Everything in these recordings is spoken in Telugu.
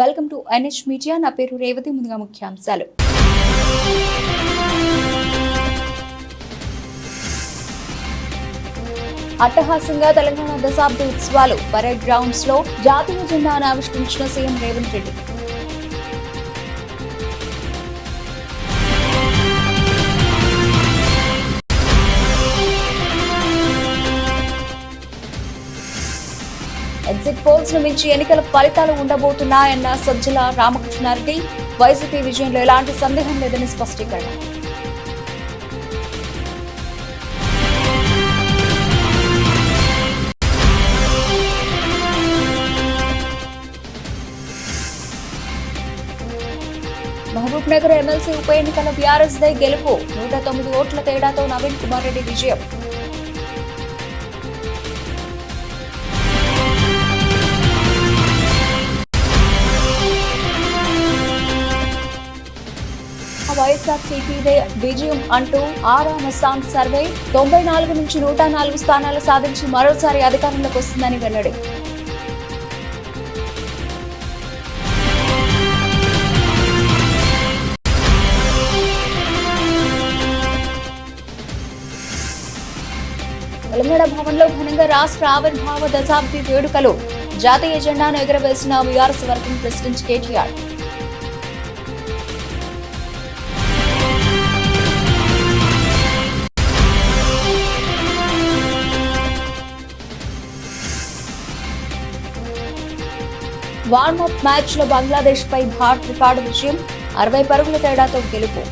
Welcome to NH media. నా పేరు రేవతి. ముందుగా ముఖ్యాంశాలు. అట్టహాసంగా తెలంగాణ దశాబ్ది ఉత్సవాలు. పరేడ్ గ్రౌండ్స్ లో జాతీయ జెండాను ఆవిష్కరించిన CM Revanth Reddy. Exit polls ను మించి ఎన్నికల ఫలితాలు ఉండబోతున్నాయన్న సజ్జల రామకృష్ణారెడ్డి. వైసీపీ విజయంలో ఎలాంటి సందేహం లేదని స్పష్టీకరణ. మహబూబ్ నగర్ ఎమ్మెల్సీ ఉప ఎన్నికల బీఆర్ఎస్ దే గెలుపు. 109 ఓట్ల తేడాతో నవీన్ కుమార్ రెడ్డి విజయం. వైఎస్ఆర్సీపీదే విజయం అంటూ ఆరామస్థాన్ సర్వే 94 నుంచి 104 స్థానాలు సాధించి మరోసారి అధికారంలోకి వస్తుందని వెల్లడి. తెలంగాణ భవన్లో ఘనంగా రాష్ట్ర ఆవిర్భావ దశాబ్ది వేడుకలు. జాతీయ జెండాను ఎగురవేసిన BRS working president KTR. Warmup match లో బంగ్లాదేశ్ పై భారత్ రికార్డు విజయం. 60 పరుగుల తేడాతో గెలుపు.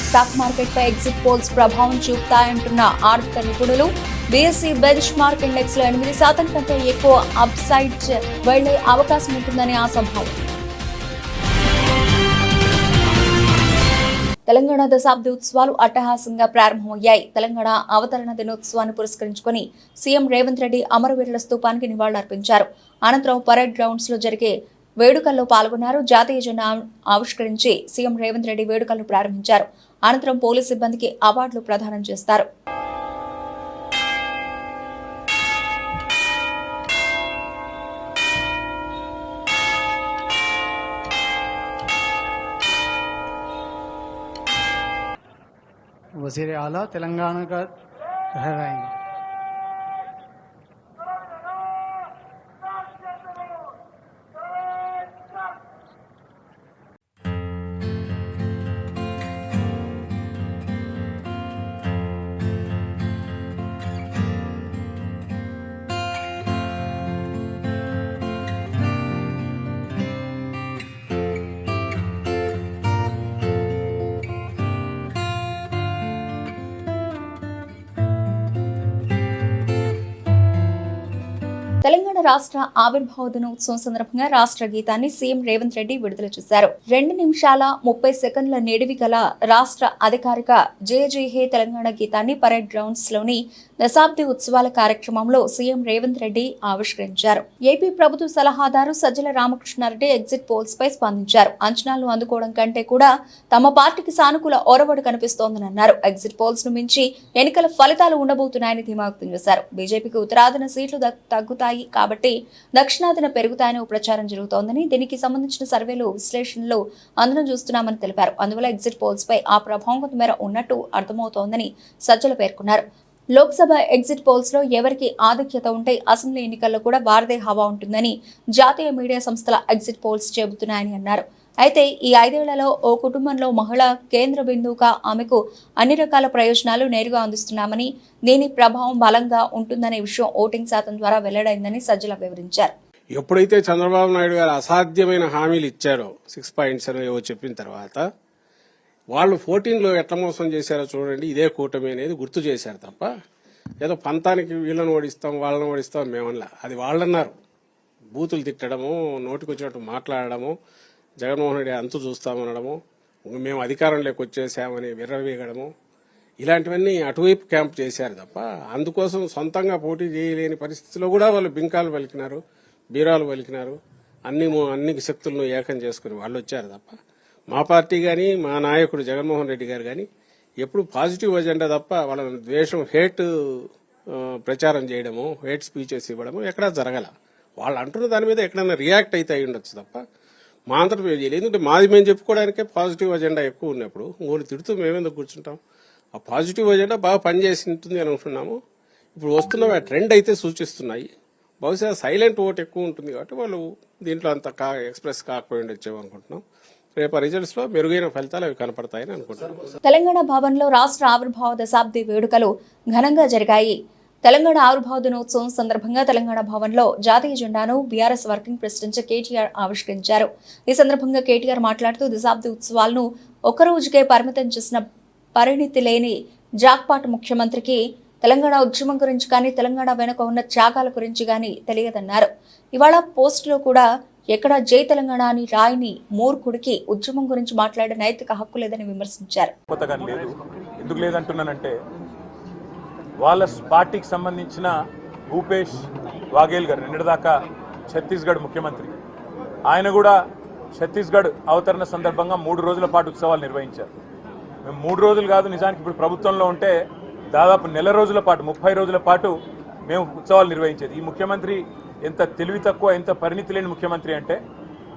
స్టాక్ మార్కెట్ పై ఎగ్జిట్ పోల్స్ ప్రభావం చూపుతాయంటున్న ఆర్థిక నిపుణులు. బీఎస్సీ బెంచ్ మార్క్ ఇండెక్స్ లో 8% కంటే ఎక్కువ అప్ సైడ్ వెళ్లే అవకాశం ఉంటుందని ఆశాభావం. తెలంగాణ దశాబ్ది ఉత్సవాలు అట్టహాసంగా ప్రారంభమయ్యాయి. తెలంగాణ అవతరణ దినోత్సవాన్ని పురస్కరించుకుని సీఎం రేవంత్ రెడ్డి అమరవీరుల స్తూపానికి నివాళులర్పించారు. అనంతరం పరేడ్ గ్రౌండ్స్ లో జరిగే వేడుకల్లో పాల్గొన్నారు. జాతీయ జెండా ఆవిష్కరించి సీఎం రేవంత్ రెడ్డి వేడుకలను ప్రారంభించారు. అనంతరం పోలీసు సిబ్బందికి అవార్డులు ప్రదానం చేస్తారు. वज़ीर आला तेलंगाना का ठहराएंगे। తెలంగాణ రాష్ట్ర ఆవిర్భావ దినోత్సవం సందర్భంగా రాష్ట్ర గీతాన్ని సీఎం రేవంత్ రెడ్డి విడుదల చేశారు. 2 నిమిషాల 30 సెకండ్ల నిడివి గల రాష్ట్ర అధికారిక జయ జయ హే తెలంగాణ గీతాన్ని పరేడ్ గ్రౌండ్స్ లోని దశాబ్ది ఉత్సవాల కార్యక్రమంలో సీఎం రేవంత్ రెడ్డి ఆవిష్కరించారు. ఏపీ ప్రభుత్వ సలహాదారు సజ్జల రామకృష్ణారెడ్డి ఎగ్జిట్ పోల్స్ పై స్పందించారు. అంచనాలను అందుకోవడం కంటే కూడా తమ పార్టీకి సానుకూల ఒరవడి కనిపిస్తోందని అన్నారు. ఎగ్జిట్ పోల్స్ ను మించి ఎన్నికల ఫలితాలు ఉండబోతున్నాయని ధీమా వ్యక్తం చేశారు. బీజేపీకి ఉత్తరాదిన సీట్లు తగ్గుతాయి కాబట్టి దక్షిణాదిన పెరుగుతాయని ప్రచారం జరుగుతోందని, దీనికి సంబంధించిన సర్వేలు విశ్లేషణలు అందరం చూస్తున్నామని తెలిపారు. అందువల్ల ఎగ్జిట్ పోల్స్ పై ఆ ప్రభావం కొంతమేర ఉన్నట్టు అర్థమవుతోందని సజ్జల పేర్కొన్నారు. లోక్సభ ఎగ్జిట్ పోల్స్ లో ఎవరికి ఆధిక్యత ఉంటే అసెంబ్లీ ఎన్నికల్లో కూడా వారదే హవా ఉంటుందని జాతీయ మీడియా సంస్థల ఎగ్జిట్ పోల్స్ చెబుతున్నాయని అన్నారు. అయితే ఈ 5 ఏళ్లలో ఓ కుటుంబంలో మహిళ కేంద్ర బిందువుగా ఆమెకు అన్ని రకాల ప్రయోజనాలు నేరుగా అందిస్తున్నామని, దీని ప్రభావం బలంగా ఉంటుందనే విషయం ఓటింగ్ శాతం ద్వారా వెల్లడైందని సజ్జల వివరించారు. ఎప్పుడైతే చంద్రబాబు నాయుడు గారు అసాధ్యమైన హామీలు ఇచ్చారో 6.7 ఏవో చెప్పిన తర్వాత వాళ్ళు 14లో ఎట్లా మోసం చేశారో చూడండి. ఇదే కూటమి అనేది గుర్తు చేశారు తప్ప ఏదో పంతానికి వీళ్ళని ఓడిస్తాం వాళ్ళని ఓడిస్తాం మేమన్నా. అది వాళ్ళన్నారు. బూతులు తిట్టడము, నోటికొచ్చినట్టు మాట్లాడడము, జగన్మోహన్ రెడ్డి అంతు చూస్తామనడము, మేము అధికారంలోకి వచ్చేసామని విర్రవీగడము, ఇలాంటివన్నీ అటువైపు క్యాంప్ చేశారు తప్ప అందుకోసం సొంతంగా పోటీ చేయలేని పరిస్థితిలో కూడా వాళ్ళు బింకాలు పలికినారు, బీరాలు పలికినారు. అన్ని శక్తులను ఏకం చేసుకుని వాళ్ళు వచ్చారు తప్ప మా పార్టీ కానీ మా నాయకుడు జగన్మోహన్ రెడ్డి గారు కానీ ఎప్పుడు పాజిటివ్ ఎజెండా తప్ప వాళ్ళ ద్వేషం, హేట్ ప్రచారం చేయడము, హేట్ స్పీచెస్ ఇవ్వడము ఎక్కడా జరగల. వాళ్ళు అంటున్న దాని మీద ఎక్కడైనా రియాక్ట్ అయితే అయి ఉండొచ్చు తప్ప మా అంతటా మేము చేయలేదు. ఎందుకంటే మాది మేము చెప్పుకోవడానికే పాజిటివ్ ఎజెండా ఎక్కువ ఉన్నప్పుడు ఇంకోటి తిడుతూ మేమెందుకు కూర్చుంటాం? ఆ పాజిటివ్ ఎజెండా బాగా పనిచేసి ఉంటుంది అని అనుకున్నాము. ఇప్పుడు వస్తున్న ట్రెండ్ అయితే సూచిస్తున్నాయి. బహుశా సైలెంట్ ఓట్ ఎక్కువ ఉంటుంది కాబట్టి వాళ్ళు దీంట్లో అంత ఎక్స్ప్రెస్ కాకపోయి ఉండొచ్చేమో అనుకుంటున్నాం. రేపు రిజల్ట్స్ లో మెరుగైన ఫలితాలు అవి కనపడతాయని అనుకుంటున్నాం. తెలంగాణ భవన్లో రాష్ట్ర ఆవిర్భావ దశాబ్ది వేడుకలు ఘనంగా జరిగాయి. తెలంగాణ ఆవిర్భావ దినోత్సవం సందర్భంగా తెలంగాణ భవన్లో జాతీయ జెండాను బీఆర్ఎస్ వర్కింగ్ ప్రెసిడెంట్ కేటీఆర్ ఆవిష్కరించారు. ఈ సందర్భంగా కేటీఆర్ మాట్లాడుతూ దశాబ్ది ఉత్సవాలను ఒక్కరోజుకే పరిమితం చేసిన పరిణితి లేని జాక్పాట్ ముఖ్యమంత్రికి తెలంగాణ ఉద్యమం గురించి కానీ తెలంగాణ వెనుక ఉన్న త్యాగాల గురించి కానీ తెలియదన్నారు. ఇవాళ పోస్టులో కూడా ఎక్కడ జై తెలంగాణ అని రాయని మూర్ఖుడికి ఉద్యమం గురించి మాట్లాడే నైతిక హక్కు లేదని విమర్శించారు. ఎందుకు లేదంటున్నానంటే వాళ్ళ పార్టీకి సంబంధించిన భూపేష్ వాఘేల్ గారు నిన్నటిదాకా ఛత్తీస్గఢ్ ముఖ్యమంత్రి, ఆయన కూడా ఛత్తీస్గఢ్ అవతరణ సందర్భంగా 3 రోజుల పాటు ఉత్సవాలు నిర్వహించారు. మేము 3 రోజులు కాదు, నిజానికి ఇప్పుడు ప్రభుత్వంలో ఉంటే దాదాపు నెల రోజుల పాటు 30 రోజుల పాటు మేము ఉత్సవాలు నిర్వహించేది. ఈ ముఖ్యమంత్రి ఎంత తెలివి తక్కువ, ఎంత పరిణితి లేని ముఖ్యమంత్రి అంటే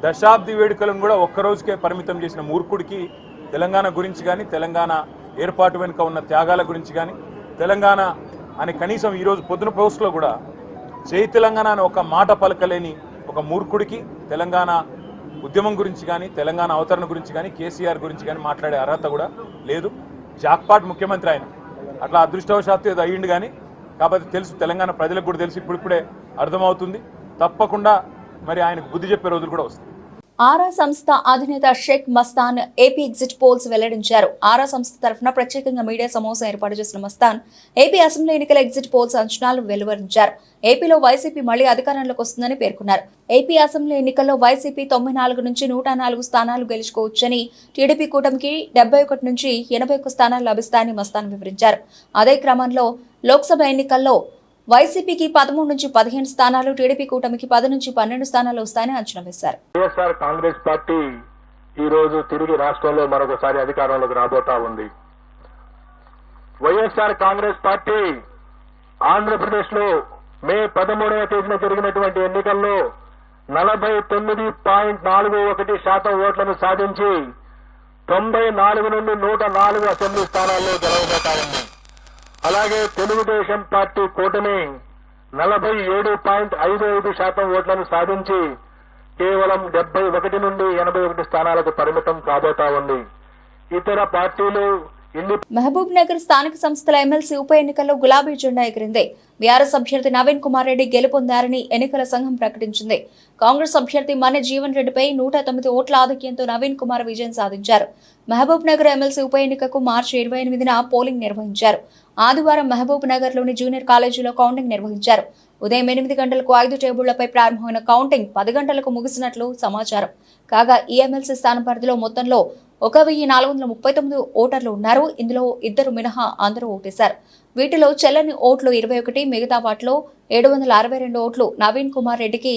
దశాబ్ది వేడుకలను కూడా ఒక్కరోజుకే పరిమితం చేసిన మూర్ఖుడికి తెలంగాణ గురించి కానీ తెలంగాణ ఏర్పాటు వెనుక ఉన్న త్యాగాల గురించి కానీ తెలంగాణ అని కనీసం ఈరోజు పొద్దున పోస్టులో కూడా జై తెలంగాణ అని ఒక మాట పలకలేని ఒక మూర్ఖుడికి తెలంగాణ ఉద్యమం గురించి కానీ తెలంగాణ అవతరణ గురించి కానీ కేసీఆర్ గురించి కానీ మాట్లాడే అర్హత కూడా లేదు. జాక్పాట్ ముఖ్యమంత్రి ఆయన, అట్లా అదృష్టవశాత్తు ఏదో అయ్యిండు కానీ కాబట్టి తెలుసు, తెలంగాణ ప్రజలకు కూడా తెలుసు, ఇప్పుడిప్పుడే అర్థమవుతుంది. తప్పకుండా మరి ఆయనకు బుద్ధి చెప్పే రోజులు కూడా వస్తాయి. ఆరా సంస్థ అధినేత Shaik Mastan AP exit polls వెల్లడించారు. ఆరా సంస్థ తరఫున ప్రత్యేకంగా మీడియా సమావేశం ఏర్పాటు చేసిన మస్తాన్ ఏపీ అసెంబ్లీ ఎన్నికల ఎగ్జిట్ పోల్స్ అంచనాలు వెలువరించారు. ఏపీలో వైసీపీ మళ్లీ అధికారంలోకి వస్తుందని పేర్కొన్నారు. ఏపీ అసెంబ్లీ ఎన్నికల్లో వైసీపీ 94 నుంచి 104 స్థానాలు గెలుచుకోవచ్చని, టీడీపీ కూటమికి 71 నుంచి 81 స్థానాలు లభిస్తాయని మస్తాన్ వివరించారు. అదే క్రమంలో లోక్సభ ఎన్నికల్లో వైసీపీకి 13 నుంచి 15 స్థానాలు, టీడీపీ కూటమికి 10 నుంచి 12 స్థానాలు వస్తాయని అంచనా వేశారు. వైఎస్ఆర్ కాంగ్రెస్ పార్టీ ఈ రోజు తిరిగి రాష్ట్రంలో మరొకసారి అధికారంలోకి రాబోతా ఉంది. వైఎస్ఆర్ కాంగ్రెస్ పార్టీ ఆంధ్రప్రదేశ్ లో మే 13వ తేదీన జరిగినటువంటి ఎన్నికల్లో 49.41% ఓట్లను సాధించి 94 నుండి 104 అసెంబ్లీ స్థానాల్లో గెలవబోతా ఉంది. అలాగే తెలుగుదేశం పార్టీ కూటమి 47.55% ఓట్లను సాధించి కేవలం 71 నుండి 81 స్థానాలకు పరిమితం కాబోతా ఉంది. ఇతర పార్టీలు మహబూబ్ నగర్ స్థానిక సంస్థల ఎమ్మెల్సీ ఉప ఎన్నికల్లో గులాబీ జెండా ఎగిరింది. బీఆర్ఎస్ అభ్యర్థి నవీన్ కుమార్ రెడ్డి గెలుపొందారని ఎన్నికల సంఘం ప్రకటించింది. కాంగ్రెస్ అభ్యర్థి మన్నె జీవన్ రెడ్డిపై 109 ఓట్ల ఆధిక్యంతో నవీన్ కుమార్ విజయం సాధించారు. మహబూబ్ నగర్ ఎమ్మెల్సీ ఉప ఎన్నికకు మార్చి 28న పోలింగ్ నిర్వహించారు. ఆదివారం మహబూబ్ నగర్ లోని జూనియర్ కాలేజీలో కౌంటింగ్ నిర్వహించారు. ఉదయం 8 గంటలకు 5 టేబుళ్లపై ప్రారంభమైన కౌంటింగ్ 10 గంటలకు ముగిసినట్లు సమాచారం. కాగా ఈ ఎమ్మెల్సీ స్థానం పరిధిలో మొత్తంలో 1439 ఓటర్లు ఉన్నారు. ఇందులో 2 మినహా అందరూ ఓటేశారు. వీటిలో చెల్లని ఓట్లు 21, మిగతా వాటిలో 762 ఓట్లు నవీన్ కుమార్ రెడ్డికి,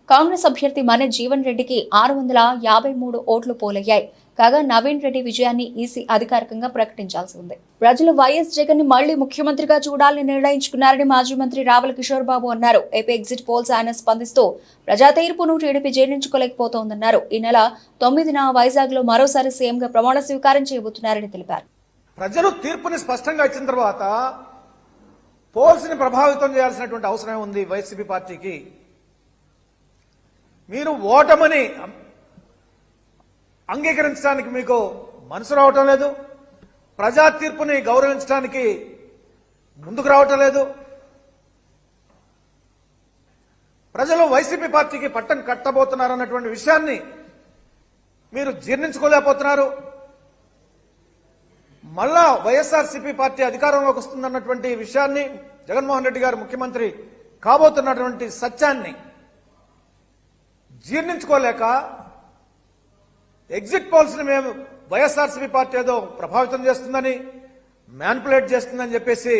కాంగ్రెస్ అభ్యర్థి మన్నె జీవన్ రెడ్డికి 653 ఓట్లు పోలయ్యాయి. కాగా నవీన్ రెడ్డి విజయాన్ని ఈసీ అధికారికంగా ప్రకటించాల్సి ఉంది. ప్రజలు వైఎస్ జగన్ ని మళ్లీ ముఖ్యమంత్రిగా చూడాలని నిర్ణయించుకున్నారని మాజీ మంత్రి రావల కిషోర్ బాబు అన్నారు. ఏపీ ఎగ్జిట్ పోల్స్ ఆయన స్పందిస్తూ ప్రజా తీర్పును టీడీపీ జీర్ణించుకోలేకపోతోందన్నారు. ఈ నెల 9న వైజాగ్ లో మరోసారి సీఎంగా ప్రమాణ స్వీకారం చేయబోతున్నారని తెలిపారు. ప్రజలు తీర్పుని స్పష్టంగా ఇచ్చిన తర్వాత పోల్స్ ని ప్రభావితం చేయాల్సినటువంటి అవసరం ఉంది వైసీపీ పార్టీకి. మీరు ఓటమని అంగీకరించడానికి మీకు మనసు రావటం లేదు, ప్రజా తీర్పుని గౌరవించడానికి ముందుకు రావటం లేదు. ప్రజలు వైసీపీ పార్టీకి పట్టం కట్టబోతున్నారన్నటువంటి విషయాన్ని మీరు జీర్ణించుకోలేకపోతున్నారు. మళ్ళా వైఎస్ఆర్సీపీ పార్టీ అధికారంలోకి వస్తుందన్నటువంటి విషయాన్ని, జగన్మోహన్ రెడ్డి గారు ముఖ్యమంత్రి కాబోతున్నటువంటి సత్యాన్ని జీర్ణించుకోలేక ఎగ్జిట్ పోల్స్ ని మేము వైఎస్ఆర్సీపీ పార్టీ ఏదో ప్రభావితం చేస్తుందని, మ్యానిపులేట్ చేస్తుందని చెప్పేసి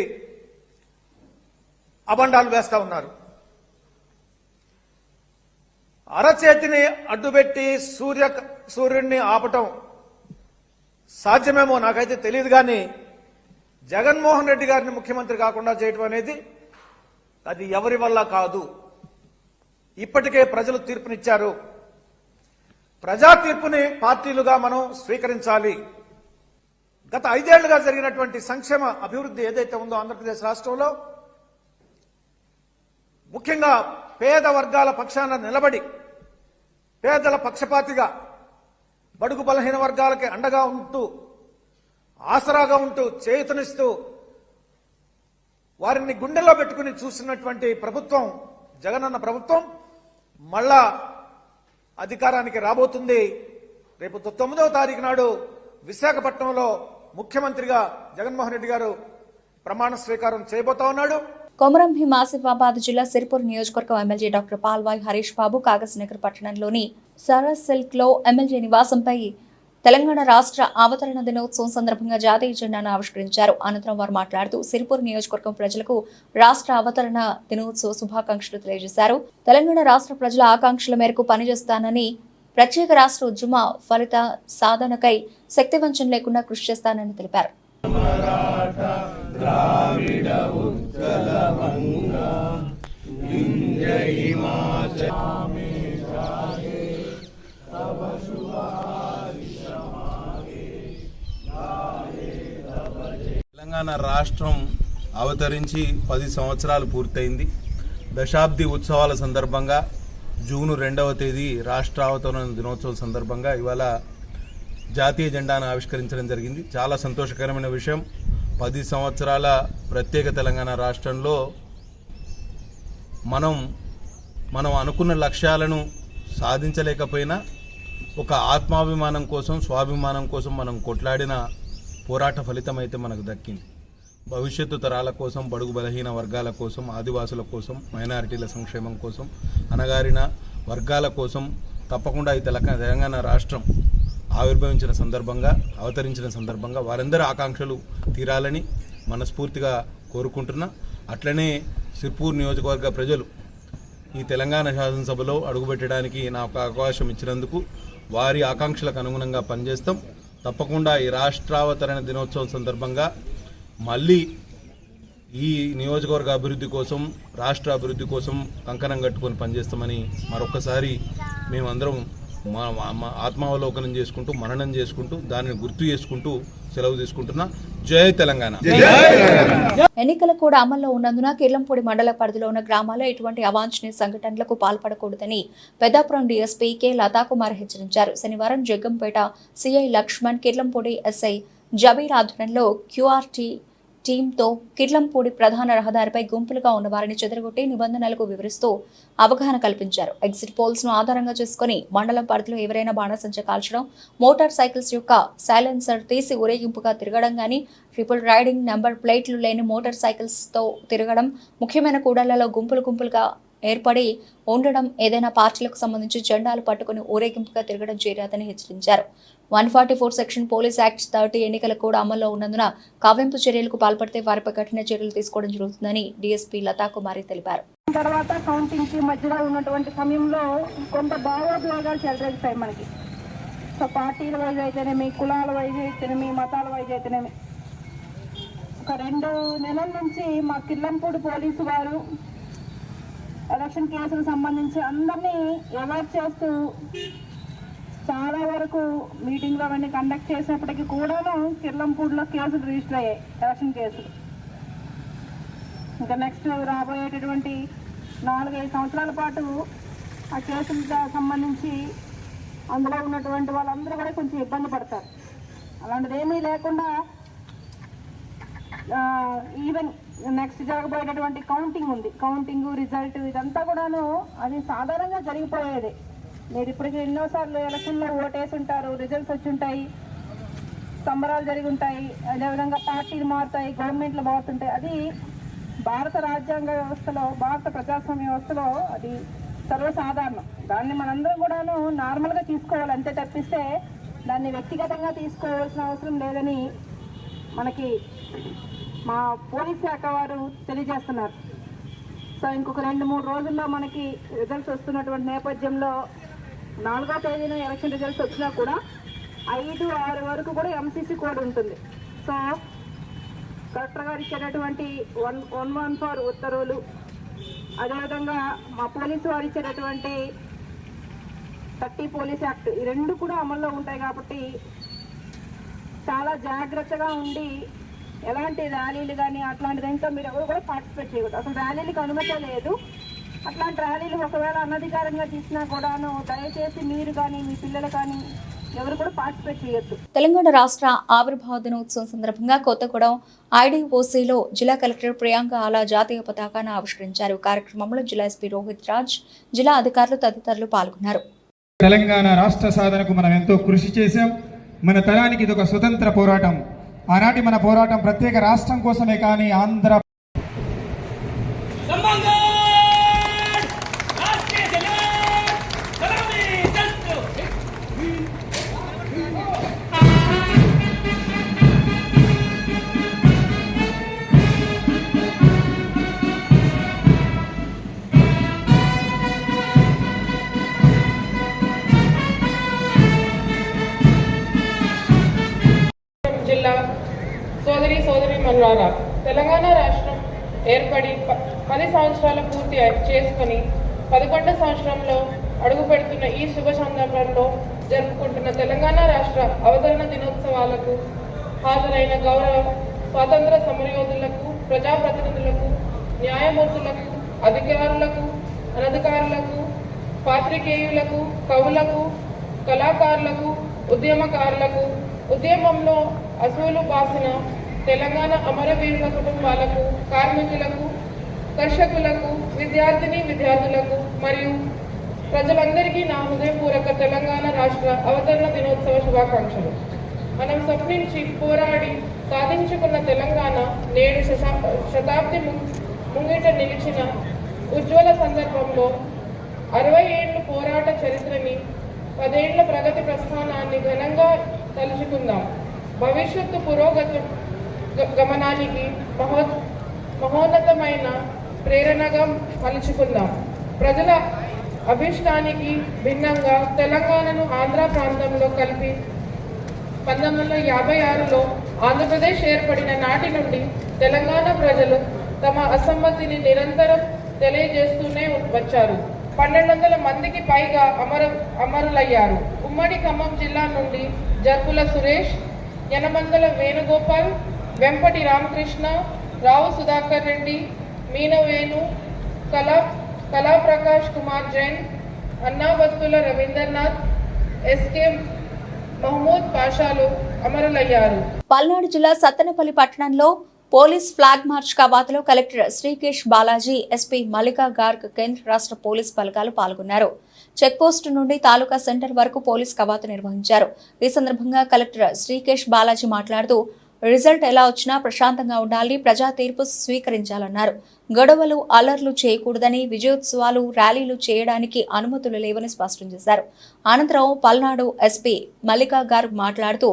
అబండాలు వేస్తా ఉన్నారు. అరచేతిని అడ్డుపెట్టి సూర్యుడిని ఆపటం సాధ్యమేమో నాకైతే తెలియదు, కానీ జగన్మోహన్ రెడ్డి గారిని ముఖ్యమంత్రి కాకుండా చేయటం అనేది అది ఎవరి వల్ల కాదు. ఇప్పటికే ప్రజలు తీర్పునిచ్చారు. ప్రజా తీర్పుని పార్టీలుగా మనం స్వీకరించాలి. గత 5 ఏళ్లుగా జరిగినటువంటి సంక్షేమ అభివృద్ధి ఏదైతే ఉందో ఆంధ్రప్రదేశ్ రాష్ట్రంలో ముఖ్యంగా పేద వర్గాల పక్షాన నిలబడి పేదల పక్షపాతిగా బడుగు బలహీన వర్గాలకి అండగా ఉంటూ ఆసరాగా ఉంటూ చేయూతనిస్తూ వారిని గుండెల్లో పెట్టుకుని చూస్తున్నటువంటి ప్రభుత్వం జగనన్న ప్రభుత్వం మళ్ళా అధికారానికి రాబోతుంది. రేపు 9వ తారీఖు నాడు విశాఖపట్నంలో ముఖ్యమంత్రిగా జగన్మోహన్ రెడ్డి గారు ప్రమాణ స్వీకారం చేయబోతా ఉన్నాడు. కొమరం భీం ఆసిఫాబాద్ జిల్లా సిరిపూర్ నియోజకవర్గం ఎమ్మెల్యే డాక్టర్ పాల్వాయి హరీష్ బాబు కాగజ్ నగర్ పట్టణంలోని సరస్ సిల్క్ లో ఎమ్మెల్యే నివాసంపై తెలంగాణ రాష్ట్ర అవతరణ దినోత్సవం సందర్భంగా జాతీయ జెండాను ఆవిష్కరించారు. అనంతరం వారు మాట్లాడుతూ సిరిపూర్ నియోజకవర్గం ప్రజలకు రాష్ట్ర అవతరణ దినోత్సవ శుభాకాంక్షలు తెలియజేశారు. తెలంగాణ రాష్ట్ర ప్రజల ఆకాంక్షల మేరకు పనిచేస్తానని, ప్రత్యేక రాష్ట్ర ఉద్యమ ఫలిత సాధనకై శక్తివంచన లేకుండా కృషి చేస్తానని తెలిపారు. తెలంగాణ రాష్ట్రం అవతరించి 10 సంవత్సరాలు పూర్తయింది. దశాబ్ది ఉత్సవాల సందర్భంగా జూన్ 2వ తేదీ రాష్ట్ర అవతరణ దినోత్సవం సందర్భంగా ఇవాళ జాతీయ జెండాను ఆవిష్కరించడం జరిగింది. చాలా సంతోషకరమైన విషయం. 10 సంవత్సరాల ప్రత్యేక తెలంగాణ రాష్ట్రంలో మనం అనుకున్న లక్ష్యాలను సాధించలేకపోయినా ఒక ఆత్మాభిమానం కోసం, స్వాభిమానం కోసం మనం కొట్లాడిన పోరాట ఫలితం అయితే మనకు దక్కింది. భవిష్యత్తు తరాల కోసం, బడుగు బలహీన వర్గాల కోసం, ఆదివాసుల కోసం, మైనారిటీల సంక్షేమం కోసం, అణగారిన వర్గాల కోసం తప్పకుండా ఈ తెలంగాణ రాష్ట్రం ఆవిర్భవించిన సందర్భంగా, అవతరించిన సందర్భంగా వారందరి ఆకాంక్షలు తీరాలని మనస్ఫూర్తిగా కోరుకుంటున్నా. అట్లనే సిర్పూర్ నియోజకవర్గ ప్రజలు ఈ తెలంగాణ శాసనసభలో అడుగుపెట్టడానికి నాకు అవకాశం ఇచ్చినందుకు వారి ఆకాంక్షలకు అనుగుణంగా పనిచేస్తాం. తప్పకుండా ఈ రాష్ట్రావతరణ దినోత్సవం సందర్భంగా మళ్ళీ ఈ నియోజకవర్గ అభివృద్ధి కోసం, రాష్ట్ర అభివృద్ధి కోసం కంకణం కట్టుకొని పనిచేస్తామని మరొకసారి మేమందరం మా ఆత్మావలోకనం చేసుకుంటూ, మననం చేసుకుంటూ, దానిని గుర్తు చేసుకుంటూ సెలవు తీసుకుంటున్నా. జై తెలంగాణ. ఎన్నికలు కూడా అమల్లో ఉన్నందున కిర్లంపూడి మండల పరిధిలో ఉన్న గ్రామాల్లో ఎటువంటి అవాంఛనీయ సంఘటనలకు పాల్పడకూడదని పెద్దాపురం డీఎస్పీ కె లతాకుమార్ హెచ్చరించారు. శనివారం జగ్గంపేట సిఐ లక్ష్మణ్, కిర్లంపూడి ఎస్ఐ జబీర్ ఆధ్వర్యంలో క్యూఆర్టీ టీంతో కిర్లంపూడి ప్రధాన రహదారిపై గుంపులుగా ఉన్న వారిని చెదరగొట్టి నిబంధనలకు వివరిస్తూ అవగాహన కల్పించారు. ఎగ్జిట్ పోల్స్ ను ఆధారంగా చేసుకుని మండలం పరిధిలో ఎవరైనా బాణసంచ కాల్చడం, మోటార్ సైకిల్స్ యొక్క సైలెన్సర్ తీసి ఊరేగింపుగా తిరగడం గానీ, ట్రిపుల్ రైడింగ్, నెంబర్ ప్లేట్లు లేని మోటార్ సైకిల్స్ తో తిరగడం, ముఖ్యమైన కూడళ్లలో గుంపులుగా ఏర్పడి ఉండడం, ఏదైనా పార్టీలకు సంబంధించి జెండాలు పట్టుకుని ఊరేగింపుగా తిరగడం చేయరాదని హెచ్చరించారు. 144 సెక్షన్ పోలీస్ యాక్ట్ 30 ఎన్నికలు కూడా అమల్లో ఉన్నందున కావింపు చర్యలకు పాల్పడితే వారిపై కఠిన చర్యలు తీసుకోవడం జరుగుతుందని డీఎస్పీ లతాకుమారి తెలిపారు. తర్వాత కౌంటింగ్ కి మధ్యలో ఉన్నటువంటి సమయంలో కొంత భావోద్వేగాలు చెలరేగుతాయి మనకి. సో పార్టీల వైజ్ అయితేనేమి, కులాల వైజ్ అయితేనేమి, మతాల వైజ్ అయితేనేమి. ఒక 2 నెలల నుంచి మా కిర్లంపూడి పోలీసు వారు ఎలక్షన్ కేసులకు సంబంధించి అందరినీ అవాయిడ్ చేస్తూ చాలా వరకు మీటింగ్లు అవన్నీ కండక్ట్ చేసినప్పటికీ కూడాను కిర్లంపూడిలో కేసులు రిజిస్టర్ అయ్యాయి, ఎలక్షన్ కేసులు. ఇంకా నెక్స్ట్ రాబోయేటటువంటి 4-5 సంవత్సరాల పాటు ఆ కేసులకు సంబంధించి అందులో ఉన్నటువంటి వాళ్ళందరూ కూడా కొంచెం ఇబ్బంది పడతారు. అలాంటిది ఏమీ లేకుండా ఈవెన్ నెక్స్ట్ జరగబోయేటటువంటి కౌంటింగ్ ఉంది, కౌంటింగ్ రిజల్ట్ ఇదంతా కూడాను అది సాధారణంగా జరిగిపోయేది. మీరు ఇప్పటికీ ఎన్నోసార్లు ఎలక్షన్లో ఓటేసి ఉంటారు, రిజల్ట్స్ వచ్చి ఉంటాయి, సంబరాలు జరిగి ఉంటాయి, అదేవిధంగా పార్టీలు మారుతాయి, గవర్నమెంట్లు మారుతుంటాయి. అది భారత రాజ్యాంగ వ్యవస్థలో, భారత ప్రజాస్వామ్య వ్యవస్థలో అది సర్వసాధారణం. దాన్ని మనందరం కూడాను నార్మల్గా తీసుకోవాలి, అంతే తప్పిస్తే దాన్ని వ్యక్తిగతంగా తీసుకోవాల్సిన అవసరం లేదని మనకి మా పోలీస్ శాఖ వారు తెలియజేస్తున్నారు. సో ఇంకొక 2-3 రోజుల్లో మనకి రిజల్ట్స్ వస్తున్నటువంటి నేపథ్యంలో 4వ తేదీన ఎలక్షన్ రిజల్ట్స్ వచ్చినా కూడా 5-6 వరకు కూడా ఎంసీసీ కోడ్ ఉంటుంది. సో కలెక్టర్ గారు ఇచ్చేటటువంటి 114 ఉత్తర్వులు, అదేవిధంగా మా పోలీసు వారు ఇచ్చేటటువంటి 30 పోలీస్ యాక్ట్, ఈ రెండు కూడా అమల్లో ఉంటాయి. కాబట్టి చాలా జాగ్రత్తగా ఉండి ఎలాంటి ర్యాలీలు కానీ అట్లాంటిది ఇంకా మీరు ఎవరు కూడా పార్టిసిపేట్ చేయకూడదు. అసలు ర్యాలీలకు అనుమతి లేదు. అట్లాంటి ర్యాలీలు ఒకవేళ అనధికారంగా తీసినా కూడాను దయచేసి మీరు కానీ మీ పిల్లలు కానీ ఎవరు కూడా పార్టిసిపేట్ చేయొద్దు. తెలంగాణ రాష్ట్ర ఆవిర్భావ దినోత్సవం సందర్భంగా కొత్తగూడెం ఐడీఓసీలో జిల్లా కలెక్టర్ ప్రియాంక ఆలా జాతీయ పతాకాన్ని ఆవిష్కరించారు. కార్యక్రమంలో జిల్లా ఎస్పీ రోహిత్ రాజ్, జిల్లా అధికారులు తదితరులు పాల్గొన్నారు. తెలంగాణ రాష్ట్ర సాధనకు మనం ఎంతో కృషి చేశాం. మన తరానికి ఇది ఒక స్వతంత్ర పోరాటం. ఆనాటి మన పోరాటం ప్రత్యేక రాష్ట్రం కోసమే కానీ ఆంధ్ర జిల్లా సోదరీమణులారా, తెలంగాణ రాష్ట్రం ఏర్పడి 10 సంవత్సరాలు పూర్తి చేసుకుని 11వ సంవత్సరంలో అడుగు పెడుతున్న ఈ శుభ సందర్భంలో జరుపుకుంటున్న తెలంగాణ రాష్ట్ర అవతరణ దినోత్సవాలకు హాజరైన గౌరవ స్వాతంత్ర సమరయోధులకు, ప్రజాప్రతినిధులకు, న్యాయమూర్తులకు, అధికారులకు, అనధికారులకు, పాత్రికేయులకు, కవులకు, కళాకారులకు, ఉద్యమకారులకు, ఉద్యమంలో అసూలు బాసిన తెలంగాణ అమరవీరుల కుటుంబాలకు, కార్మికులకు, కర్షకులకు, విద్యార్థులకు మరియు ప్రజలందరికీ నా హృదయపూర్వక తెలంగాణ రాష్ట్ర అవతరణ దినోత్సవ శుభాకాంక్షలు. మనం స్వప్నించి పోరాడి సాధించుకున్న తెలంగాణ నేడు శతాబ్ది ముంగిట నిలిచిన ఉజ్వల సందర్భంలో 60 ఏళ్ల పోరాట చరిత్రని, 10 ఏళ్ల ప్రగతి ప్రస్థానాన్ని ఘనంగా తలుచుకుందాం. భవిష్యత్తు పురోగతి గమనానికి మహోన్నతమైన ప్రేరణగా మలుచుకుందాం. ప్రజల అభిష్టానికి భిన్నంగా తెలంగాణను ఆంధ్ర ప్రాంతంలో కలిపి 1956లో ఆంధ్రప్రదేశ్ ఏర్పడిన నాటి నుండి తెలంగాణ ప్రజలు తమ అసమ్మతిని నిరంతరం తెలియజేస్తూనే వచ్చారు. 1200 మందికి పైగా అమరులయ్యారు. ఉమ్మడి ఖమ్మం జిల్లా నుండి జర్పుల సురేష్, యనమందల వేణుగోపాల్, వెంపటి రామకృష్ణ, రావు సుధాకర్ రెడ్డి, మీనవేణు, కళాప్రకాష్ కుమార్ జైన్, అన్నాబత్తుల రవీంద్రనాథ్, ఎస్కే మహమూద్ పాషాలు అమరులయ్యారు. పల్నాడు జిల్లా సత్తెనపల్లి పట్టణంలో పోలీస్ ఫ్లాగ్ మార్చ్ కవాతులో కలెక్టర్ శ్రీకేష్ బాలాజీ, ఎస్పీ మల్లికా గార్గ్, కేంద్ర రాష్ట్ర పోలీస్ బలగాలు పాల్గొన్నారు. చెక్పోస్టు నుండి తాలూకా సెంటర్ వరకు పోలీస్ కవాతు నిర్వహించారు. ఈ సందర్భంగా కలెక్టర్ శ్రీకేష్ బాలాజీ మాట్లాడుతూ రిజల్ట్ ఎలా వచ్చినా ప్రశాంతంగా ఉండాలి, ప్రజా తీర్పు స్వీకరించాలన్నారు. గొడవలు, అల్లర్లు చేయకూడదని, విజయోత్సవాలు, ర్యాలీలు చేయడానికి అనుమతులు లేవని స్పష్టం చేశారు. అనంతరం పల్నాడు ఎస్పీ మల్లికా గార్గ్ మాట్లాడుతూ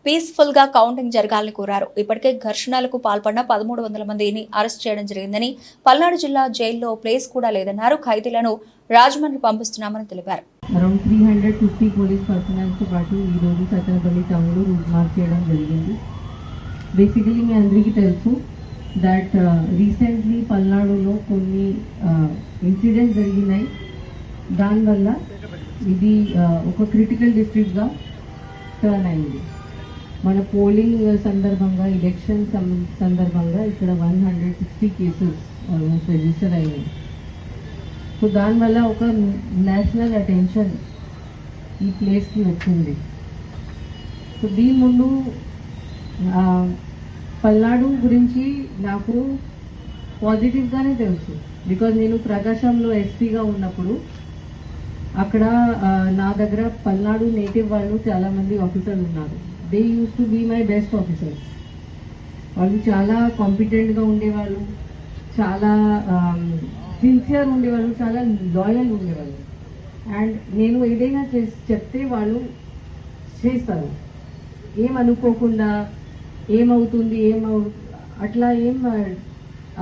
పీస్ఫుల్ గా కౌంటింగ్ జరగాలని కోరారు. ఇప్పటికే ఘర్షణలకు పాల్పడిన 1300 మందిని అరెస్ట్ చేయడం జరిగిందని, పల్నాడు జిల్లా జైల్లో ప్లేస్ కూడా లేదన్నారు. ఖైదీలను రాజమండ్రి పంపిస్తున్నామని తెలిపారు. అరౌండ్ 350 పోలీస్ పర్సనల్ తో పాటు ఈ రోజు సత్తెనపల్లి టౌన్ లో రూట్ మార్చ్ చేయడం జరిగింది. బేసికలీ మీ అందరికీ తెలుసు దట్ రీసెంట్లీ పల్నాడులో కొన్ని ఇన్సిడెంట్స్ జరిగినాయి. దానివల్ల ఇది ఒక క్రిటికల్ డిస్ట్రిక్ట్గా టర్న్ అయింది. మన పోలింగ్ సందర్భంగా, ఎలక్షన్ సందర్భంగా ఇక్కడ 160 కేసెస్ ఆల్మోస్ట్ రిజిస్టర్ అయ్యాయి. సో దానివల్ల ఒక నేషనల్ అటెన్షన్ ఈ ప్లేస్కి వచ్చింది. సో దీని ముందు పల్నాడు గురించి నాకు పాజిటివ్గానే తెలుసు. బికాజ్ నేను ప్రకాశంలో ఎస్పీగా ఉన్నప్పుడు అక్కడ నా దగ్గర పల్నాడు నేటివ్ వాళ్ళు చాలామంది ఆఫీసర్లు ఉన్నారు. They use to be my best officers. వాళ్ళు చాలా కాంపిటెంట్గా ఉండేవాళ్ళు, చాలా సిన్సియర్ ఉండేవాళ్ళు, చాలా లాయల్ ఉండేవాళ్ళు. అండ్ నేను ఏదైనా చెప్తే వాళ్ళు చేస్తారు, ఏమనుకోకుండా ఏమవుతుంది అట్లా ఏం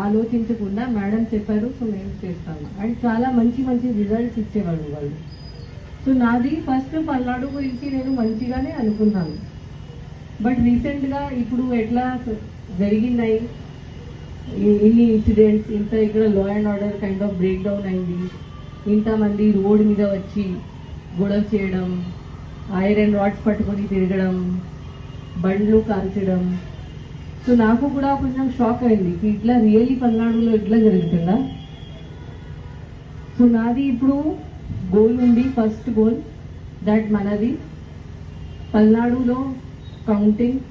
ఆలోచించకుండా మేడం చెప్పారు, సో మేము చేస్తాము. అండ్ చాలా మంచి మంచి రిజల్ట్స్ ఇచ్చేవాళ్ళు వాళ్ళు. సో నాది ఫస్ట్ పల్నాడు గురించి నేను మంచిగానే అనుకున్నాను. బట్ రీసెంట్గా ఇప్పుడు ఎట్లా జరిగినాయి, ఇన్ని ఇన్సిడెంట్స్, ఇంత ఇక్కడ law and order kind of break down అయింది, ఇంతమంది రోడ్ మీద వచ్చి గొడవ చేయడం, ఐరన్ రాడ్స్ పట్టుకొని తిరగడం, బండ్లు కాల్చడం. సో నాకు కూడా కొంచెం షాక్ అయింది, ఇట్లా రియల్లీ పల్నాడులో ఇట్లా జరుగుతుందా. సో నాది ఇప్పుడు గోల్ ఉంది, ఫస్ట్ గోల్ దట్ మనది పల్నాడులో కౌంటింగ్,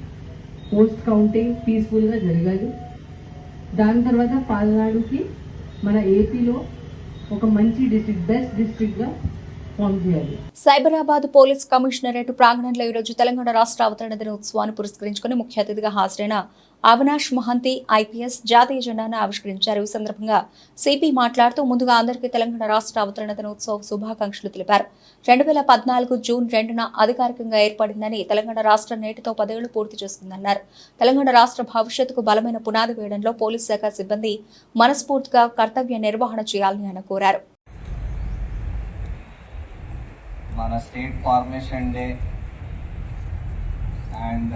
పోస్ట్ కౌంటింగ్ పీస్ఫుల్గా జరగాలి. దాని తర్వాత పల్నాడుకి మన ఏపీలో ఒక మంచి డిస్ట్రిక్ట్, బెస్ట్ డిస్ట్రిక్ట్గా ఫామ్ చేయాలి. సైబరాబాద్ పోలీస్ కమిషనరేట్ ప్రాంగణంలో ఈరోజు తెలంగాణ రాష్ట్ర అవతరణ దినోత్సవాన్ని పురస్కరించుకుని ముఖ్య అతిథిగా హాజరైన అవినాష్ మహంతి ఐపీఎస్ జాతీయ జెండాను ఆవిష్కరించారు. ఈ సందర్భంగా సిపి మాట్లాడుతూ ముందుగా అందరికీ తెలంగాణ రాష్ట్ర అవతరణ దినోత్సవ శుభాకాంక్షలు తెలిపారు. 2014 జూన్ 2న అధికారికంగా ఏర్పడిందని, తెలంగాణ రాష్ట్రం నేటితో 10 ఏళ్లు పూర్తి చేసుకుందన్నారు. తెలంగాణ రాష్ట్ర భవిష్యత్తుకు బలమైన పునాది వేయడంలో పోలీస్ శాఖ సిబ్బంది మనస్ఫూర్తిగా కర్తవ్య నిర్వహణ చేయాలని ఆయన కోరారు. మన స్టేట్ ఫార్మేషన్ డే అండ్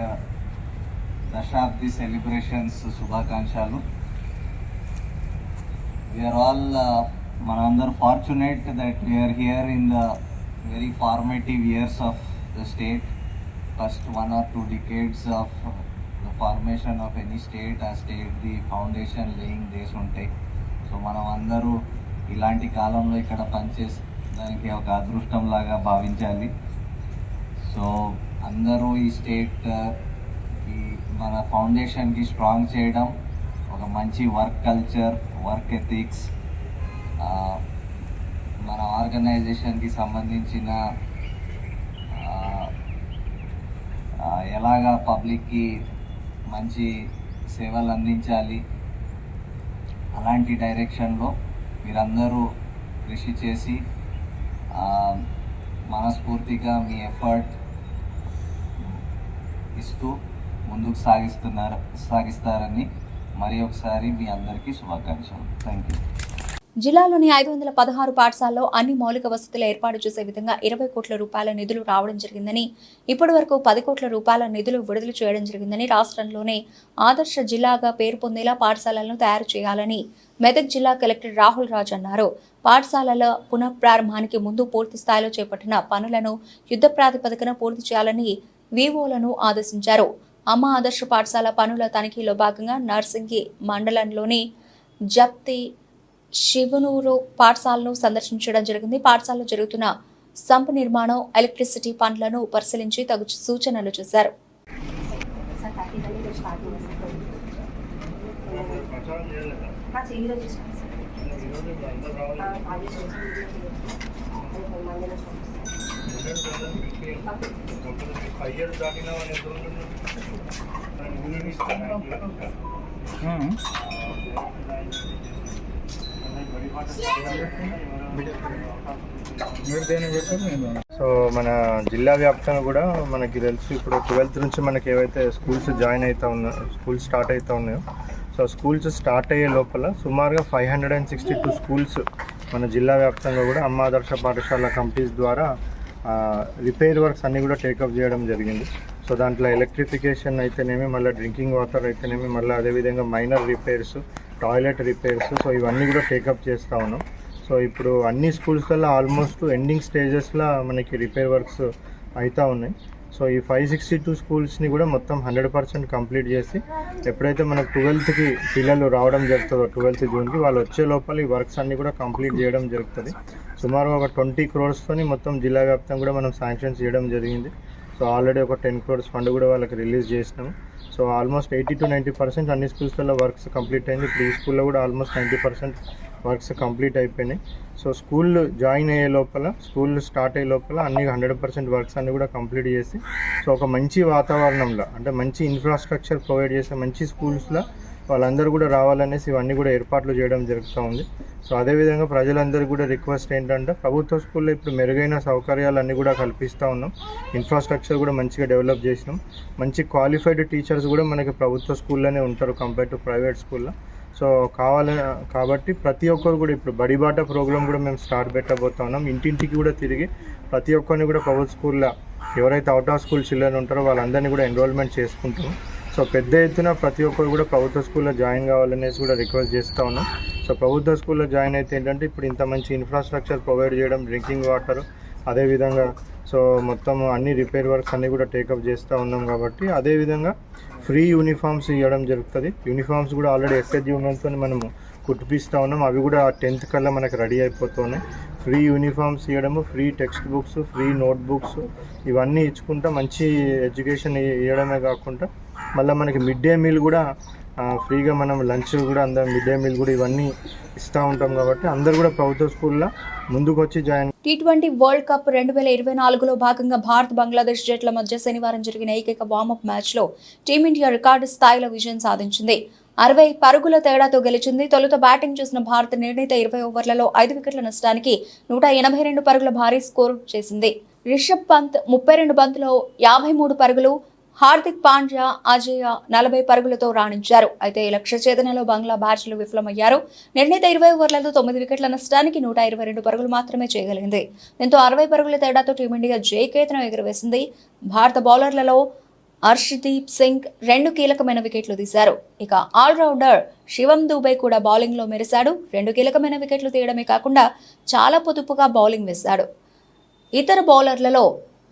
దశాబ్ది సెలబ్రేషన్స్ శుభాకాంక్షలు. వీఆర్ ఆల్ మనందరూ fortunate that we are here in the very formative years of the state. First 1 or 2 decades of the formation of any state, ఆ state the foundation laying days ఉంటాయి. సో మనం అందరూ ఇలాంటి కాలంలో ఇక్కడ పనిచేసి దానికి ఒక అదృష్టం లాగా భావించాలి. సో అందరూ ఈ స్టేట్ ఈ మన ఫౌండేషన్కి స్ట్రాంగ్ చేయడం, ఒక మంచి వర్క్ కల్చర్, వర్క్ ఎథిక్స్, మన ఆర్గనైజేషన్కి సంబంధించిన ఎలాగా పబ్లిక్కి మంచి సేవలు అందించాలి, అలాంటి డైరెక్షన్లో మీరందరూ కృషి చేసి మనస్ఫూర్తిగా మీ ఎఫర్ట్ ఇస్తూ ముందుకు సాగిస్తారని మరి ఒకసారి మీ అందరికీ శుభాకాంక్షలు. Thank you. జిల్లాలోని 516 పాఠశాలలో అన్ని మౌలిక వసతులు ఏర్పాటు చేసే విధంగా 20 కోట్ల రూపాయల నిధులు రావడం జరిగిందని, ఇప్పటి వరకు 10 కోట్ల రూపాయల నిధులు విడుదల చేయడం జరిగిందని, రాష్ట్రంలోనే ఆదర్శ జిల్లాగా పేరు పొందేలా పాఠశాలలను తయారు చేయాలని మెదక్ జిల్లా కలెక్టర్ రాహుల్ రాజ్ అన్నారు. పాఠశాలల పునఃప్రారంభానికి ముందు పూర్తి స్థాయిలో చేపట్టిన పనులను యుద్ధ ప్రాతిపదికన పూర్తి చేయాలని వివోలను ఆదేశించారు. అమ్మ ఆదర్శ పాఠశాల పనుల తనిఖీలో భాగంగా నర్సింగి మండలంలోని జప్తి శివనూరు పాఠశాలను సందర్శించడం జరిగింది. పాఠశాలలో జరుగుతున్న సంప్ నిర్మాణం, ఎలక్ట్రిసిటీ పనులను పరిశీలించి తగు సూచనలు చేశారు. సో మన జిల్లా వ్యాప్తంగా కూడా మనకి తెలుసు, ఇప్పుడు 12th నుంచి మనకి ఏవైతే స్కూల్స్ స్కూల్స్ స్టార్ట్ అవుతూ ఉన్నాయో, సో స్కూల్స్ స్టార్ట్ అయ్యే లోపల సుమారుగా 562 స్కూల్స్ మన జిల్లా వ్యాప్తంగా కూడా అమ్మ ఆదర్శ పాఠశాల కమిటీస్ ద్వారా రిపేర్ వర్క్స్ అన్నీ కూడా టేకప్ చేయడం జరిగింది. సో దాంట్లో ఎలక్ట్రిఫికేషన్ అయితేనేమి, మళ్ళీ డ్రింకింగ్ వాటర్ అయితేనేమి, మళ్ళీ అదేవిధంగా minor repairs, toilet repairs, so ఇవన్నీ కూడా టేకప్ చేస్తూ ఉన్నాం. సో ఇప్పుడు అన్ని స్కూల్స్లలో ఆల్మోస్ట్ ఎండింగ్ స్టేజెస్లో మనకి రిపేర్ వర్క్స్ అవుతూ ఉన్నాయి. సో ఈ 562 స్కూల్స్ని కూడా మొత్తం 100% కంప్లీట్ చేసి, ఎప్పుడైతే మనకు 12th పిల్లలు రావడం జరుగుతుందో 12th జూన్కి, వాళ్ళు వచ్చే లోపల ఈ వర్క్స్ అన్నీ కూడా కంప్లీట్ చేయడం జరుగుతుంది. సుమారు ఒక 20 crores మొత్తం జిల్లా వ్యాప్తంగా కూడా మనం శాంక్షన్ చేయడం జరిగింది. సో ఆల్రెడీ ఒక 10 crores ఫండ్ కూడా వాళ్ళకి రిలీజ్ చేసినాము. సో ఆల్మోస్ట్ 80 to 90% అన్ని స్కూల్స్లలో వర్క్స్ కంప్లీట్ అయింది. ఇప్పుడు ఈ స్కూల్లో కూడా ఆల్మోస్ట్ 90% వర్క్స్ కంప్లీట్ అయిపోయినాయి. సో స్కూల్ జాయిన్ అయ్యే లోపల, స్కూల్ స్టార్ట్ అయ్యే లోపల అన్ని 100% వర్క్స్ అన్నీ కూడా కంప్లీట్ చేసి, సో ఒక మంచి వాతావరణంలో, అంటే మంచి ఇన్ఫ్రాస్ట్రక్చర్ ప్రొవైడ్ చేసే మంచి స్కూల్స్లో వాళ్ళందరూ కూడా రావాలనేసి ఇవన్నీ కూడా ఏర్పాట్లు చేయడం జరుగుతూ ఉంది. సో అదేవిధంగా ప్రజలందరికీ కూడా రిక్వెస్ట్ ఏంటంటే, ప్రభుత్వ స్కూల్లో ఇప్పుడు మెరుగైన సౌకర్యాలు అన్నీ కూడా కల్పిస్తూ ఉన్నాం. ఇన్ఫ్రాస్ట్రక్చర్ కూడా మంచిగా డెవలప్ చేసినాం. మంచి క్వాలిఫైడ్ టీచర్స్ కూడా మనకి ప్రభుత్వ స్కూల్లోనే ఉంటారు కంపేర్ టు ప్రైవేట్ స్కూల్లో. సో కాబట్టి ప్రతి ఒక్కరు కూడా ఇప్పుడు బడిబాట ప్రోగ్రామ్ కూడా మేము స్టార్ట్ పెట్టబోతా ఉన్నాం. ఇంటింటికి కూడా తిరిగి ప్రతి ఒక్కరిని కూడా ప్రభుత్వ స్కూల్లో ఎవరైతే అవుట్ ఆఫ్ స్కూల్ చిల్డ్రన్ ఉంటారో వాళ్ళందరినీ కూడా ఎన్రోల్మెంట్ చేసుకుంటాం. సో పెద్ద ఎత్తున ప్రతి ఒక్కరు కూడా ప్రభుత్వ స్కూల్లో జాయిన్ కావాలనేసి కూడా రిక్వెస్ట్ చేస్తూ ఉన్నాం. సో ప్రభుత్వ స్కూల్లో జాయిన్ అయితే ఏంటంటే ఇప్పుడు ఇంత మంచి ఇన్ఫ్రాస్ట్రక్చర్ ప్రొవైడ్ చేయడం, డ్రింకింగ్ వాటర్, అదేవిధంగా సో మొత్తం అన్ని రిపేర్ వర్క్స్ అన్నీ కూడా టేకప్ చేస్తూ ఉన్నాం కాబట్టి అదేవిధంగా ఫ్రీ యూనిఫామ్స్ ఇవ్వడం జరుగుతుంది. యూనిఫామ్స్ కూడా ఆల్రెడీ ఎస్హెచ్ యూనియన్తో మనము కుట్టిపిస్తూ ఉన్నాం. అవి కూడా 10th కల్లా మనకు రెడీ అయిపోతున్నాయి. ఫ్రీ యూనిఫామ్స్ ఇవ్వడము, free text books, free note books ఇవన్నీ ఇచ్చుకుంటా మంచి ఎడ్యుకేషన్ ఇవ్వడమే కాకుండా మళ్ళీ మనకి మిడ్ డే మీల్ కూడా ఫ్రీగా మనం లంచ్ కూడా అందరం మిడ్ డే మీల్ కూడా ఇవన్నీ ఇస్తూ ఉంటాం కాబట్టి అందరు కూడా ప్రభుత్వ స్కూల్లో ముందుకు వచ్చి జాయిన్. T20 వరల్డ్ కప్ 2024లో భాగంగా భారత్ బంగ్లాదేశ్ జట్ల మధ్య శనివారం జరిగిన ఏకైక వార్మప్ మ్యాచ్లో టీమిండియా రికార్డు స్థాయిలో విజయం సాధించింది. 60 పరుగుల తేడాతో గెలిచింది. తొలుత బ్యాటింగ్ చేసిన భారత్ నిర్ణీత 20 ఓవర్లలో 5 వికెట్ల నష్టానికి 182 పరుగుల భారీ స్కోరు చేసింది. రిషబ్ పంత్ 32 బంతుల్లో 53 పరుగులు, హార్దిక్ పాండ్యా, అజయ్ 40 పరుగులతో రాణించారు. అయితే లక్ష్య ఛేదనలో బంగ్లా బ్యాట్స్లు విఫలమయ్యారు. నిర్ణీత 20 ఓవర్లలో 9 వికెట్ల నష్టానికి 122 పరుగులు మాత్రమే చేయగలిగింది. దీంతో 60 పరుగుల తేడాతో టీమిండియా జయకేతనం ఎగురవేసింది. భారత బౌలర్లలో హర్షదీప్ సింగ్ 2 కీలకమైన వికెట్లు తీశారు. ఇక ఆల్రౌండర్ శివం దూబే కూడా బౌలింగ్లో మెరిశాడు. 2 కీలకమైన వికెట్లు తీయడమే కాకుండా చాలా పొదుపుగా బౌలింగ్ వేశాడు. ఇతర బౌలర్లలో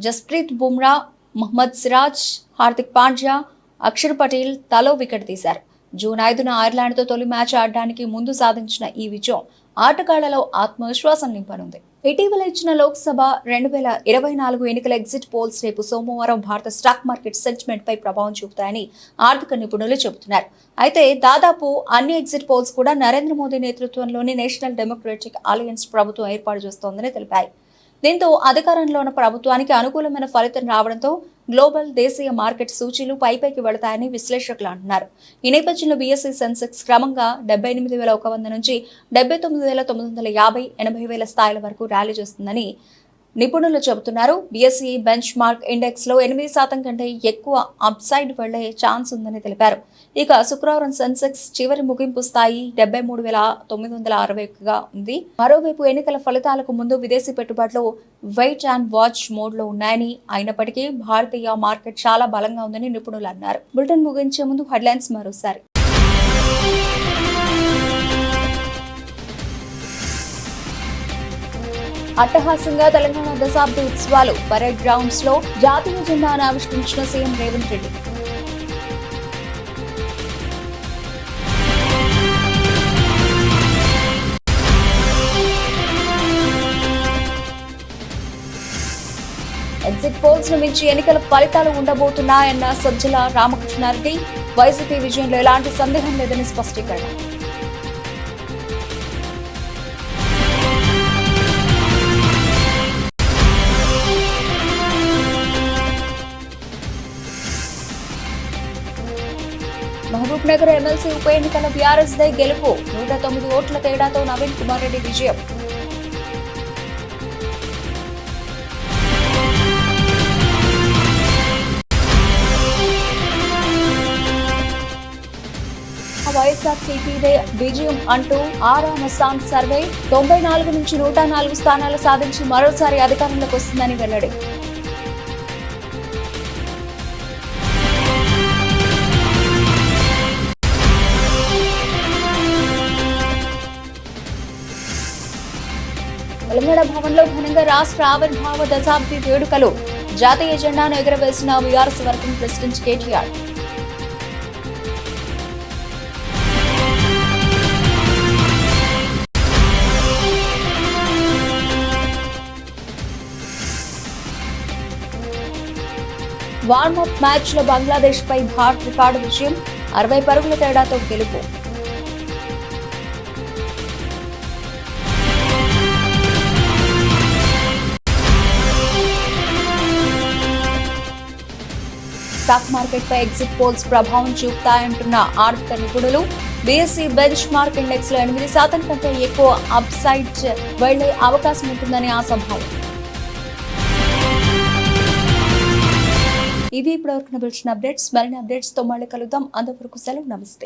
జస్ప్రీత్ బుమ్రా, మహ్మద్ సిరాజ్, హార్దిక్ పాండ్యా, అక్షర్ పటేల్ తలో వికెట్ తీశారు. జూన్ 5న ఐర్లాండ్తో తొలి మ్యాచ్ ఆడడానికి ముందు సాధించిన ఈ విజయం ఆటగాళ్లలో ఆత్మవిశ్వాసం నింపనుంది. ఇటీవల ఇచ్చిన లోక్సభ 2024 ఎన్నికల ఎగ్జిట్ పోల్స్ రేపు సోమవారం భారత స్టాక్ మార్కెట్ సెంటిమెంట్ పై ప్రభావం చూపుతాయని ఆర్థిక నిపుణులు చెబుతున్నారు. అయితే దాదాపు అన్ని ఎగ్జిట్ పోల్స్ కూడా నరేంద్ర మోదీ నేతృత్వంలోని నేషనల్ డెమోక్రటిక్ అలయన్స్ ప్రభుత్వం ఏర్పాటు చేస్తోందని తెలిపాయి. దీంతో అధికారంలో ఉన్న ప్రభుత్వానికి అనుకూలమైన ఫలితం రావడంతో గ్లోబల్, దేశీయ మార్కెట్ సూచీలు పైపైకి వెళతాయని విశ్లేషకులు అంటున్నారు. ఈ నేపథ్యంలో బీఎస్ఈ సెన్సెక్స్ క్రమంగా 78,100 నుంచి 79,950, 80,000 స్థాయిల వరకు ర్యాలీ చేస్తుందని నిపుణులు చెబుతున్నారు. బీఎస్ఈ బెంచ్ మార్క్ ఇండెక్స్ లో 8% కంటే ఎక్కువ అప్సైడ్ వెళ్లే ఛాన్స్ ఉందని తెలిపారు. ఇక శుక్రవారం సెన్సెక్స్ చివరి ముగింపు స్థాయి 73,961గా ఉంది. మరోవైపు ఎన్నికల ఫలితాలకు ముందు విదేశీ పెట్టుబడులు వెయిట్ అండ్ వాచ్ మోడ్ లో ఉన్నాయని, అయినప్పటికీ భారతీయ మార్కెట్ చాలా బలంగా ఉందని నిపుణులు అన్నారు. బులెటిన్ ముగించే ముందు హెడ్లైన్స్ మరోసారి. అట్టహాసంగా తెలంగాణ దశాబ్ది ఉత్సవాలు, పరేడ్ గ్రౌండ్స్ లో జాతీయ జెండాను ఆవిష్కరించిన CM Revanth Reddy. Exit polls ను మించి ఎన్నికల ఫలితాలు ఉండబోతున్నాయన్న సజ్జల రామకృష్ణారెడ్డి. వైసీపీ విజయంలో ఎలాంటి సందేహం లేదని స్పష్టీకరణ. మహబూబ్ నగర్ ఎమ్మెల్సీ ఉప ఎన్నికల బీఆర్ఎస్ దే గెలుపు. 109 ఓట్ల తేడాతో నవీన్ కుమార్ రెడ్డి విజయం. వైఎస్ఆర్సీపీదే విజయం అంటూ ఆరా మస్తాన్ సర్వే 94 నుంచి 104 స్థానాలు సాధించి మరోసారి అధికారంలోకి వస్తుందని వెల్లడి. తెలంగాణ భవన్లో ఘనంగా రాష్ట్ర ఆవిర్భావ దశాబ్ది వేడుకలు. జాతీయ జెండాను ఎగురవేసిన BRS working president KTR. Warmup match లో బంగ్లాదేశ్ పై భారత్ రికార్డు విజయం. 60 పరుగుల తేడాతో గెలుపు. స్టాక్ మార్కెట్ పై ఎగ్జిట్ పోల్స్ ప్రభావం చూపుతాయంటున్న ఆర్థిక నిపుణులు. బీఎస్ఈ బెంచ్ మార్క్ ఇండెక్స్ లో 8% కంటే ఎక్కువ అప్సైడ్ వెళ్లే అవకాశం ఉంటుందని ఆశాభావం. ఇవి ఇప్పటివరకు అప్డేట్స్. మరిన్ని అప్డేట్స్ తో మళ్ళీ కలుద్దాం. అంతవరకు సెలవు, నమస్తే.